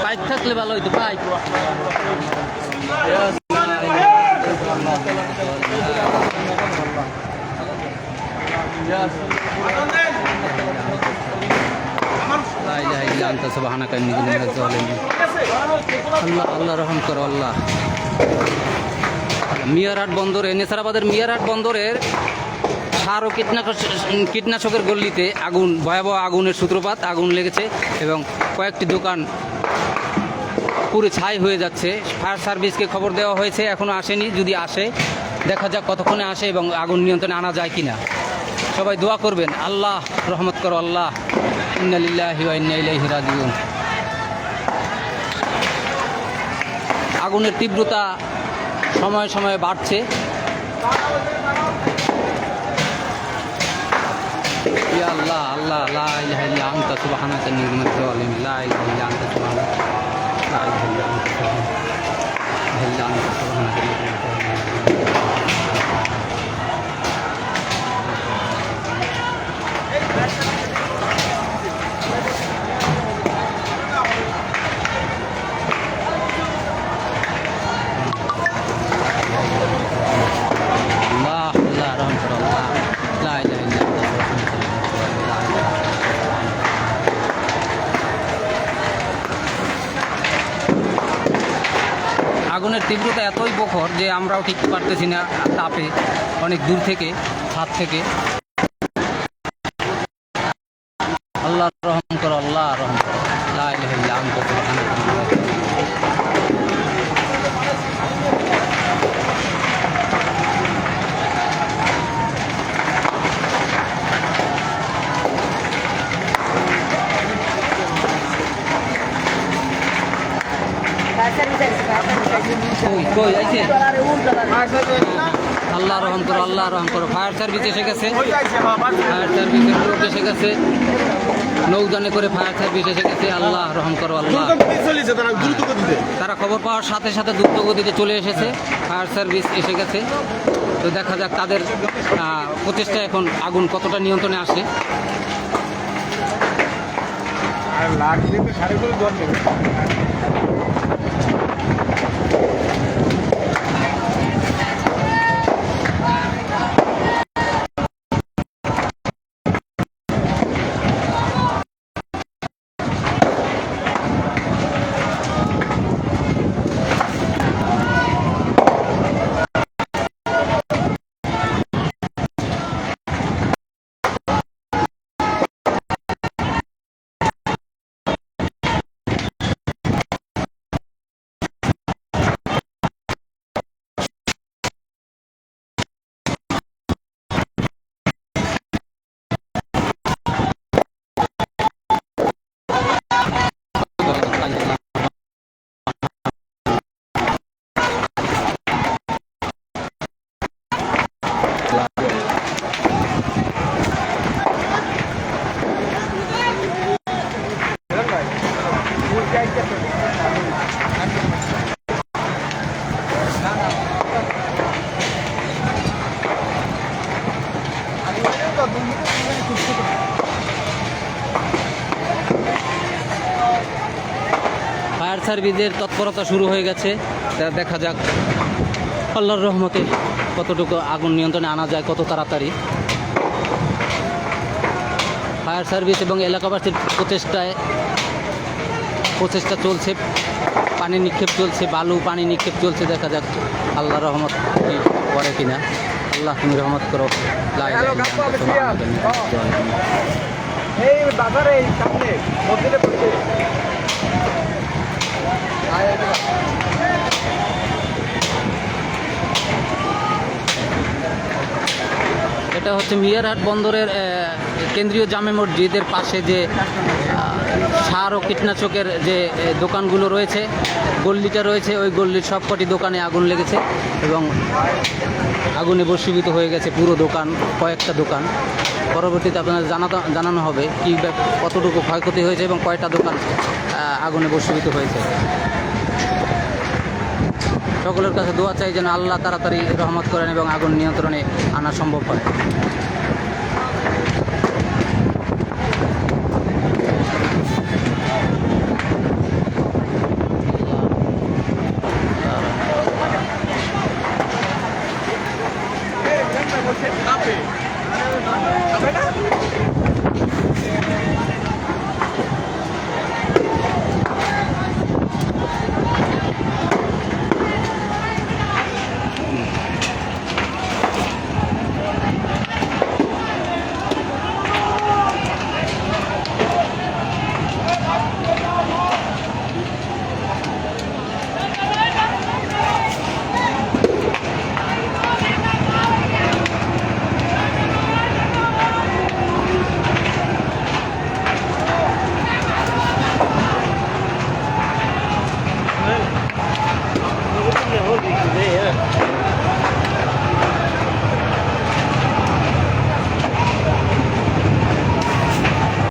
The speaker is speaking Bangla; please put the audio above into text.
পাইপ থাকলে ভালো হইতো, পাইপ। আল্লাহ রহম করো আল্লাহ। মিয়ারহাট বন্দরে, নেসারাবাদের মিয়ারহাট বন্দরের সার ও কীটনাশকের গল্লিতে আগুন, ভয়াবহ আগুনের সূত্রপাত। আগুন লেগেছে এবং কয়েকটি দোকান পুরো ছাই হয়ে যাচ্ছে। ফায়ার সার্ভিসকে খবর দেওয়া হয়েছে, এখনও আসেনি। যদি আসে দেখা যাক কতক্ষণে আসে এবং আগুন নিয়ন্ত্রণে আনা যায় কিনা। সবাই দোয়া করবেন, আল্লাহ রহমত করো আল্লাহ। ইন্না লিল্লাহি ওয়া ইন্না ইলাইহি রাজিউন। আগুনের তীব্রতা সময়ে সময়ে বাড়ছে। ইয়া আল্লাহ, আল্লাহ লা ইলাহা ইল্লা আনতা সুবহানাকা ইন্নী কুনতু মিনাজ জালিমিন। লা ইলাহা ইল্লা আনতা সুবহানাকা, লা ইলাহা ইল্লা আনতা সুবহানাকা ইন্নী কুনতু মিনাজ আগুনের তীব্রতা এতই প্রখর যে আমরাও টিকতে পারতেছি না তাপে, অনেক দূর থেকে, ছাদ থেকে। আল্লাহ রহম করো, আল্লাহ রহম করো। লা ইলাহা ইল্লা আনতা সুবহানাকা। আল্লাহ রহম করো, আল্লাহ রহম করো। ফায়ার সার্ভিস এসে গেছে, ফায়ার সার্ভিসের লোক এসে গেছে, নৌযানে করে ফায়ার সার্ভিস এসে গেছে। আল্লাহ রহম করো আল্লাহ। তারা খবর পাওয়ার সাথে সাথে দ্রুত গতিতে চলে এসেছে, ফায়ার সার্ভিস এসে গেছে। তো দেখা যাক তাদের প্রচেষ্টা এখন আগুন কতটা নিয়ন্ত্রণে আসে। ফায়ার সার্ভিসের তৎপরতা শুরু হয়ে গেছে। দেখা যাক আল্লাহর রহমতে কতটুকু আগুন নিয়ন্ত্রণে আনা যায়, কত তাড়াতাড়ি। ফায়ার সার্ভিস এবং এলাকাবাসীর প্রচেষ্টা চলছে, পানি নিক্ষেপ চলছে, বালু পানি নিক্ষেপ চলছে। দেখা যাক আল্লাহর রহমত করে কিনা। আল্লাহ তুমি রহমত করো। এটা হচ্ছে মিয়ারহাট বন্দরের কেন্দ্রীয় জামে মসজিদের পাশে যে সার ও কীটনাশকের যে দোকানগুলো রয়েছে, গল্লিটা রয়েছে, ওই গল্লির সবকটি দোকানে আগুন লেগেছে এবং আগুনে ভস্মীভূত হয়ে গেছে পুরো দোকান, কয়েকটা দোকান। পরবর্তীতে আপনাদের জানানো হবে কি কতটুকু ক্ষয়ক্ষতি হয়েছে এবং কয়টা দোকান আগুনে ভস্মীভূত হয়েছে। সকলের কাছে দোয়া চাই যেন আল্লাহ তাড়াতাড়ি রহমত করেন এবং আগুন নিয়ন্ত্রণে আনা সম্ভব হয়।